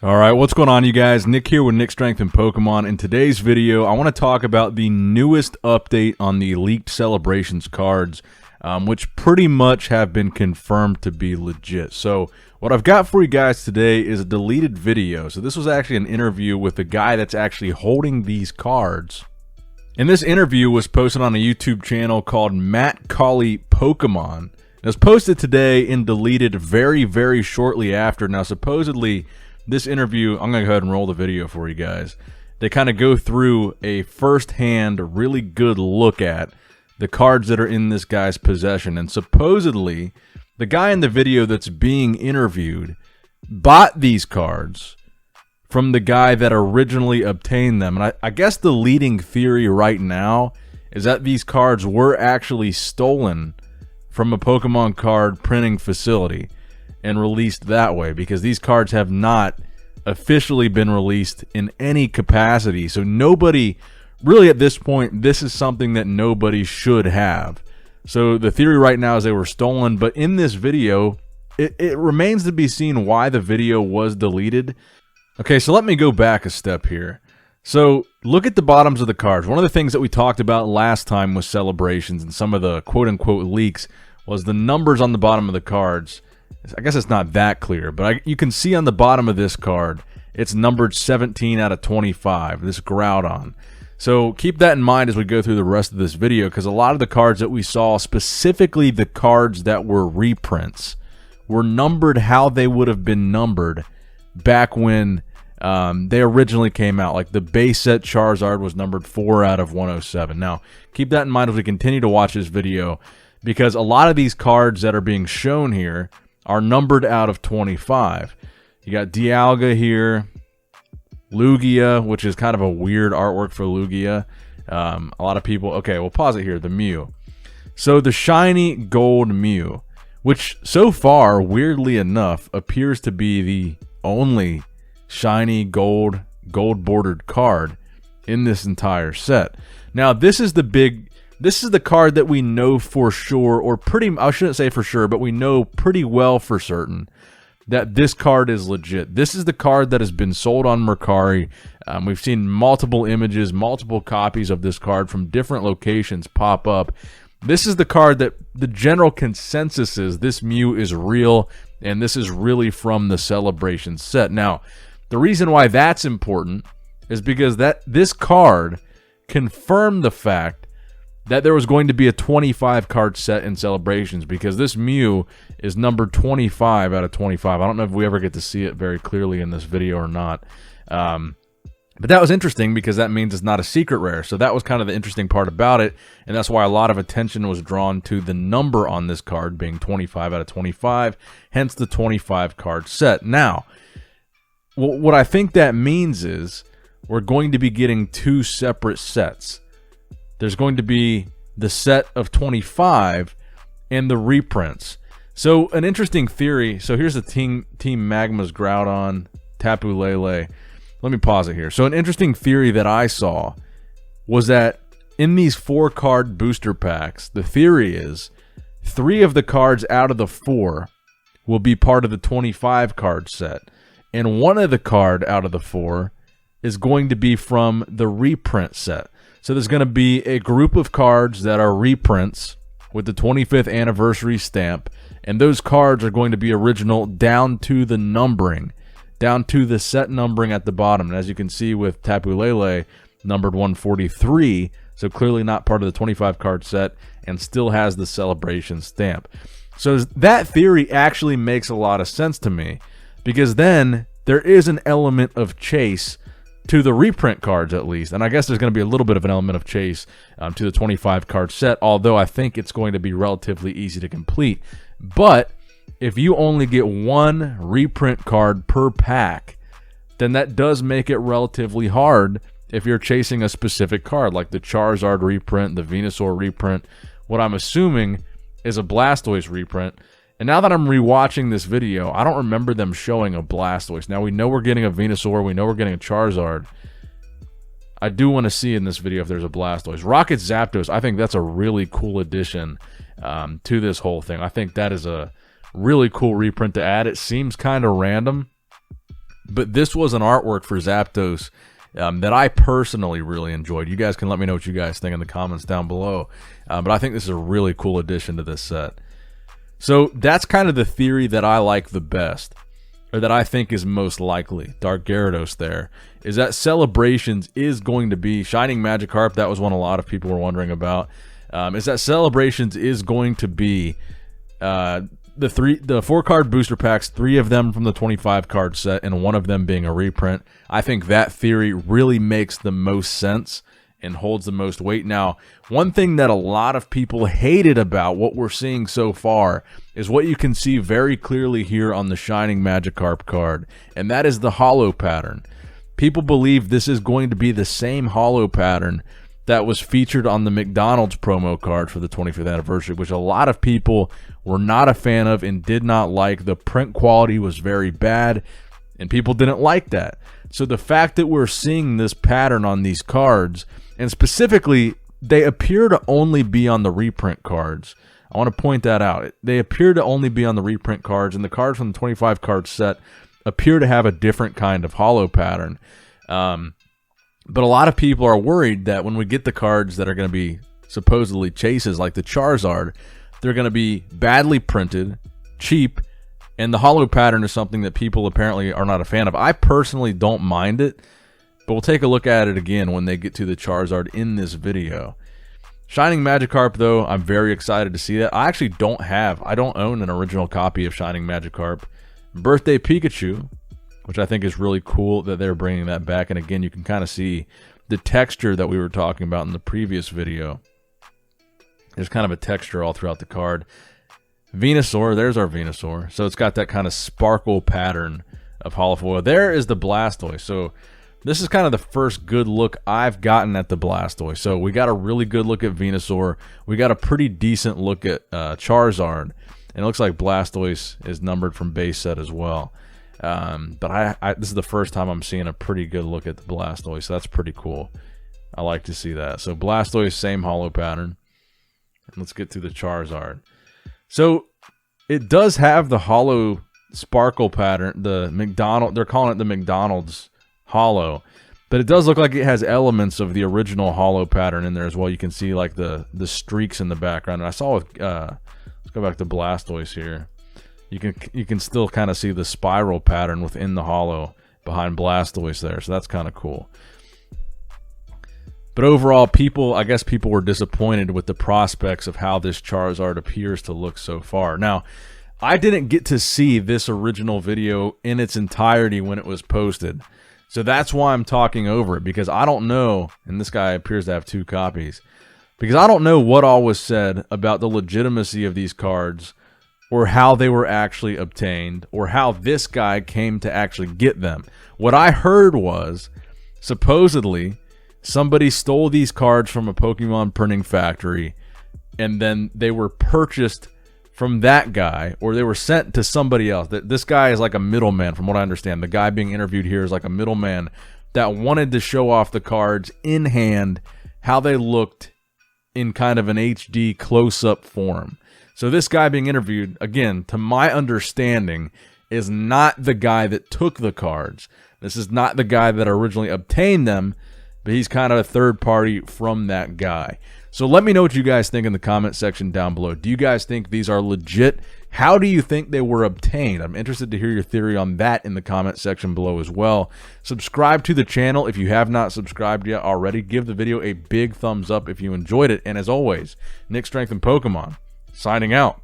Alright, what's going on, you guys? Nick here with Nick Strength and Pokemon. In today's video, I want to talk about the newest update on the leaked Celebrations cards, which pretty much have been confirmed to be legit. So, what I've got for you guys today is a deleted video. So this was actually an interview with the guy that's actually holding these cards. And this interview was posted on a YouTube channel called Matt Colley Pokemon. It was posted today and deleted very, very shortly after. Now, supposedly, this interview, I'm going to go ahead and roll the video for you guys. They kind of go through a first-hand, really good look at the cards that are in this guy's possession. And supposedly, the guy in the video that's being interviewed bought these cards from the guy that originally obtained them. And I guess the leading theory right now is that these cards were actually stolen from a Pokemon card printing facility and released that way, because these cards have not officially been released in any capacity. So nobody, really at this point, this is something that nobody should have. So the theory right now is they were stolen, but in this video, it remains to be seen why the video was deleted. Okay, so let me go back a step here. So look at the bottoms of the cards. One of the things that we talked about last time with Celebrations and some of the quote-unquote leaks was the numbers on the bottom of the cards. I guess it's not that clear, but you can see on the bottom of this card, it's numbered 17 out of 25, this Groudon. So keep that in mind as we go through the rest of this video, because a lot of the cards that we saw, specifically the cards that were reprints, were numbered how they would have been numbered back when they originally came out. Like the base set Charizard was numbered 4 out of 107. Now, keep that in mind as we continue to watch this video, because a lot of these cards that are being shown here are numbered out of 25. You got Dialga here, Lugia, which is kind of a weird artwork for Lugia. A lot of people... Okay, we'll pause it here. The Mew. So the shiny gold Mew, which so far, weirdly enough, appears to be the only shiny gold bordered card in this entire set. Now, this is the card that we know for sure, or I shouldn't say for sure, but we know pretty well for certain that this card is legit. This is the card that has been sold on Mercari. We've seen multiple images, multiple copies of this card from different locations pop up. This is the card that the general consensus is this Mew is real, and this is really from the Celebration set. Now, the reason why that's important is because this card confirmed the fact that there was going to be a 25 card set in Celebrations, because this Mew is numbered 25 out of 25. I don't know if we ever get to see it very clearly in this video or not. But that was interesting because that means it's not a secret rare. So that was kind of the interesting part about it, and that's why a lot of attention was drawn to the number on this card being 25 out of 25, hence the 25 card set. Now, what I think that means is we're going to be getting two separate sets. There's going to be the set of 25 and the reprints. So an interesting theory. So here's the Team Magma's Groudon, Tapu Lele. Let me pause it here. So an interesting theory that I saw was that in these 4-card booster packs, the theory is 3 of the cards out of the 4 will be part of the 25 card set, and 1 of the card out of the 4 is going to be from the reprint set. So there's going to be a group of cards that are reprints with the 25th anniversary stamp, and those cards are going to be original down to the numbering, down to the set numbering at the bottom. And as you can see with Tapu Lele, numbered 143, so clearly not part of the 25 card set, and still has the Celebration stamp. So that theory actually makes a lot of sense to me, because then there is an element of chase to the reprint cards, at least. And I guess there's going to be a little bit of an element of chase to the 25 card set, although I think it's going to be relatively easy to complete. But if you only get 1 reprint card per pack, then that does make it relatively hard if you're chasing a specific card, like the Charizard reprint, the Venusaur reprint. What I'm assuming is a Blastoise reprint. And now that I'm rewatching this video, I don't remember them showing a Blastoise. Now we know we're getting a Venusaur, we know we're getting a Charizard. I do want to see in this video if there's a Blastoise. Rocket Zapdos, I think that's a really cool addition to this whole thing. I think that is a really cool reprint to add. It seems kind of random, But this was an artwork for Zapdos that I personally really enjoyed. You guys can let me know what you guys think in the comments down below. But I think this is a really cool addition to this set. So that's kind of the theory that I like the best, or that I think is most likely. Dark Gyarados there, is that Celebrations is going to be Shining Magikarp. That was one a lot of people were wondering about. Is that Celebrations is going to be the 4-card booster packs, 3 of them from the 25-card set, and 1 of them being a reprint. I think that theory really makes the most sense and holds the most weight. Now, one thing that a lot of people hated about what we're seeing so far is what you can see very clearly here on the Shining Magikarp card, and that is the holo pattern. People believe this is going to be the same holo pattern that was featured on the McDonald's promo card for the 25th anniversary, which a lot of people were not a fan of and did not like. The print quality was very bad, and people didn't like that. So the fact that we're seeing this pattern on these cards, and specifically, they appear to only be on the reprint cards. I want to point that out. They appear to only be on the reprint cards, and the cards from the 25-card set appear to have a different kind of holo pattern. But a lot of people are worried that when we get the cards that are going to be supposedly chases, like the Charizard, they're going to be badly printed, cheap, and the holo pattern is something that people apparently are not a fan of. I personally don't mind it, but we'll take a look at it again when they get to the Charizard in this video. Shining Magikarp, though, I'm very excited to see that. I actually don't own an original copy of Shining Magikarp. Birthday Pikachu, which I think is really cool that they're bringing that back. And again, you can kind of see the texture that we were talking about in the previous video. There's kind of a texture all throughout the card. Venusaur, there's our Venusaur. So it's got that kind of sparkle pattern of holofoil. There is the Blastoise. So this is kind of the first good look I've gotten at the Blastoise. So we got a really good look at Venusaur. We got a pretty decent look at Charizard. And it looks like Blastoise is numbered from base set as well. But this is the first time I'm seeing a pretty good look at the Blastoise. So that's pretty cool. I like to see that. So Blastoise, same holo pattern. Let's get to the Charizard. So it does have the holo sparkle pattern. They're calling it the McDonald's holo, but it does look like it has elements of the original holo pattern in there as well. You can see like the streaks in the background. And I saw with let's go back to Blastoise here. You can still kind of see the spiral pattern within the holo behind Blastoise there. So that's kind of cool. But overall, I guess people were disappointed with the prospects of how this Charizard appears to look so far. Now, I didn't get to see this original video in its entirety when it was posted. So that's why I'm talking over it, because I don't know, and this guy appears to have 2 copies, because I don't know what all was said about the legitimacy of these cards, or how they were actually obtained, or how this guy came to actually get them. What I heard was, supposedly, somebody stole these cards from a Pokemon printing factory, and then they were purchased from that guy, or they were sent to somebody else. This guy is like a middleman, from what I understand. The guy being interviewed here is like a middleman that wanted to show off the cards in hand, how they looked in kind of an HD close-up form. So this guy being interviewed, again, to my understanding, is not the guy that took the cards. This is not the guy that originally obtained them, but he's kind of a third party from that guy. So let me know what you guys think in the comment section down below. Do you guys think these are legit? How do you think they were obtained? I'm interested to hear your theory on that in the comment section below as well. Subscribe to the channel if you have not subscribed yet already. Give the video a big thumbs up if you enjoyed it. And as always, Nick Strength and Pokemon, signing out.